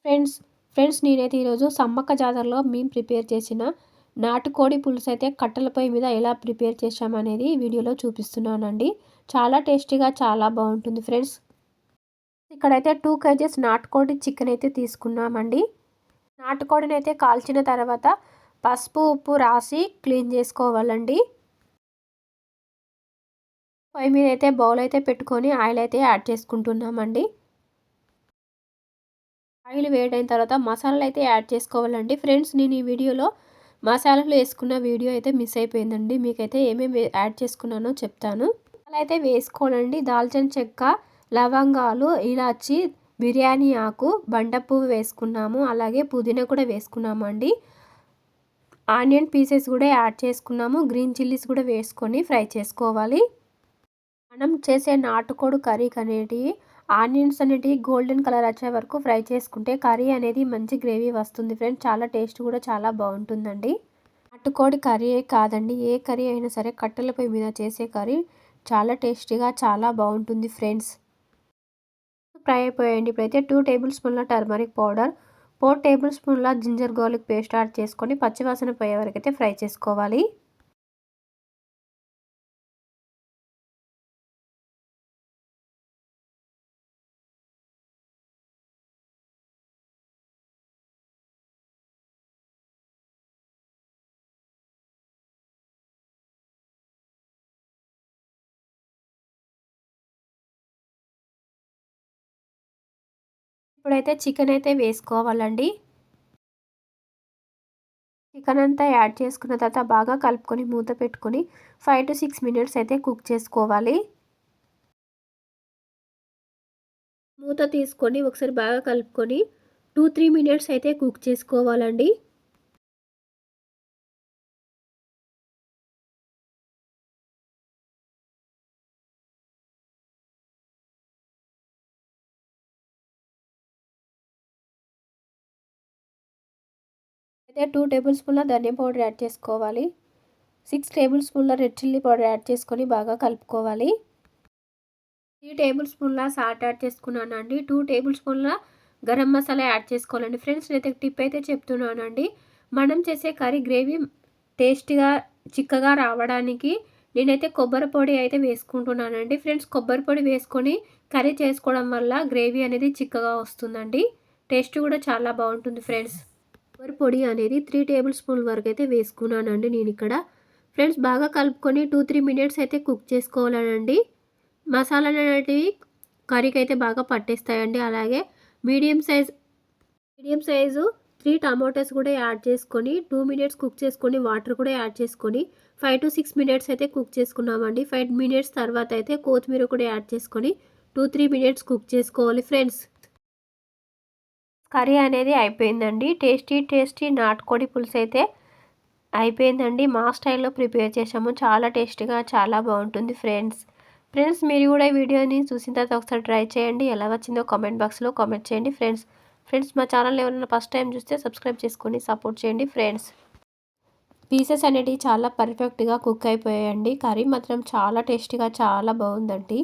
Friends friends నేనైతే ఈరోజు సమ్మక్క జాతరలో మేము ప్రిపేర్ చేసిన నాటుకోడి పులుసు అయితే కట్టెల పొయ్యి మీద ఎలా ప్రిపేర్ చేసామనేది ఈ వీడియోలో చూపిస్తున్నానండి. చాలా టేస్టీగా చాలా బాగుంటుంది ఫ్రెండ్స్. ఇక్కడైతే 2 kgs నాటుకోడి చికెన్ అయితే తీసుకున్నామండి. నాటుకోడిని అయితే కాల్చిన తర్వాత పసుపు ఉప్పు రాసి క్లీన్ చేసుకోవాలండి. పొయ్యి మీద అయితే బౌల్ అయితే పెట్టుకొని ఆయిల్ అయితే యాడ్ చేసుకుంటున్నామండి. ఆయిల్ వేడైన తర్వాత మసాలాలు అయితే యాడ్ చేసుకోవాలండి. ఫ్రెండ్స్ నేను ఈ వీడియోలో మసాలాలు వేసుకున్న వీడియో అయితే మిస్ అయిపోయిందండి. మీకైతే ఏమేమి యాడ్ చేసుకున్నానో చెప్తాను. మసాలా అయితే వేసుకోవాలండి. దాల్చిన చెక్క, లవంగాలు, ఇలాచి, బిర్యానీ ఆకు, బండ పువ్వు వేసుకున్నాము. అలాగే పుదీనా కూడా వేసుకున్నాము అండి. ఆనియన్ పీసెస్ కూడా యాడ్ చేసుకున్నాము. గ్రీన్ చిల్లీస్ కూడా వేసుకొని ఫ్రై చేసుకోవాలి. మనం చేసే నాటుకోడి కర్రీకి అనేది ఆనియన్స్ అనేటివి గోల్డెన్ కలర్ వచ్చే వరకు ఫ్రై చేసుకుంటే కర్రీ అనేది మంచి గ్రేవీ వస్తుంది ఫ్రెండ్స్. చాలా టేస్ట్ కూడా చాలా బాగుంటుందండి. నాటుకోడి కర్రీ కాదండి, ఏ కర్రీ అయినా సరే కట్టెల పొయ్యి మీద చేసే కర్రీ చాలా టేస్టీగా చాలా బాగుంటుంది ఫ్రెండ్స్. ఫ్రై అయిపోయాయండి. ఇప్పుడైతే 2 టేబుల్ స్పూన్ల టర్మరిక్ పౌడర్, 4 టేబుల్ స్పూన్ల జింజర్ గార్లిక్ పేస్ట్ యాడ్ చేసుకొని పచ్చివాసన పోయే వరకు అయితే ఫ్రై చేసుకోవాలి. ఇప్పుడైతే చికెన్ అయితే వేసుకోవాలండి. చికెన్ అంతా యాడ్ చేసుకున్న తర్వాత బాగా కలుపుకొని మూత పెట్టుకొని 5 to 6 మినిట్స్ అయితే కుక్ చేసుకోవాలి. మూత తీసుకొని ఒకసారి బాగా కలుపుకొని 2-3 మినిట్స్ అయితే కుక్ చేసుకోవాలండి. అయితే 2 టేబుల్ స్పూన్ల ధనియా పౌడర్ యాడ్ చేసుకోవాలి. 6 టేబుల్ స్పూన్ల రెడ్ చిల్లీ పౌడర్ యాడ్ చేసుకొని బాగా కలుపుకోవాలి. 3 టేబుల్ స్పూన్ల సాల్ట్ యాడ్ చేసుకున్నానండి. 2 టేబుల్ స్పూన్ల గరం మసాలా యాడ్ చేసుకోవాలండి. ఫ్రెండ్స్ నేనైతే టిప్ అయితే చెప్తున్నానండి. మనం చేసే కర్రీ గ్రేవీ టేస్టీగా చిక్కగా రావడానికి నేనైతే కొబ్బరి పొడి అయితే వేసుకుంటున్నానండి. ఫ్రెండ్స్ కొబ్బరి పొడి వేసుకొని కర్రీ చేసుకోవడం వల్ల గ్రేవీ అనేది చిక్కగా వస్తుందండి. టేస్ట్ కూడా చాలా బాగుంటుంది ఫ్రెండ్స్. కొబ్బరి పొడి అనేది 3 టేబుల్ స్పూన్ వరకు అయితే వేసుకున్నానండి నేను ఇక్కడ. ఫ్రెండ్స్ బాగా కలుపుకొని 2-3 మినిట్స్ అయితే కుక్ చేసుకోవాలండి. మసాలాలు అనేటివి కర్రీకి అయితే బాగా పట్టేస్తాయండి. అలాగే మీడియం సైజు 3 టమాటోస్ కూడా యాడ్ చేసుకొని 2 మినిట్స్ కుక్ చేసుకొని వాటర్ కూడా యాడ్ చేసుకొని 5 to 6 మినిట్స్ అయితే కుక్ చేసుకున్నామండి. 5 మినిట్స్ తర్వాత అయితే కొత్తిమీర కూడా యాడ్ చేసుకొని 2-3 మినిట్స్ కుక్ చేసుకోవాలి ఫ్రెండ్స్. కర్రీ అనేది అయిపోయిందండి. టేస్టీ నాటుకోడి పులుసు అయితే అయిపోయిందండి. మా స్టైల్లో ప్రిపేర్ చేసాము. చాలా టేస్టీగా చాలా బాగుంటుంది ఫ్రెండ్స్. మీరు కూడా ఈ వీడియోని చూసిన తర్వాత ఒకసారి ట్రై చేయండి. ఎలా వచ్చిందో కామెంట్ బాక్స్లో కామెంట్ చేయండి ఫ్రెండ్స్. మా ఛానల్ ఎవరైనా ఫస్ట్ టైం చూస్తే సబ్స్క్రైబ్ చేసుకొని సపోర్ట్ చేయండి ఫ్రెండ్స్. పీసెస్ అనేటివి చాలా పర్ఫెక్ట్గా కుక్ అయిపోయాయండి. కర్రీ మాత్రం చాలా టేస్టీగా చాలా బాగుందండి.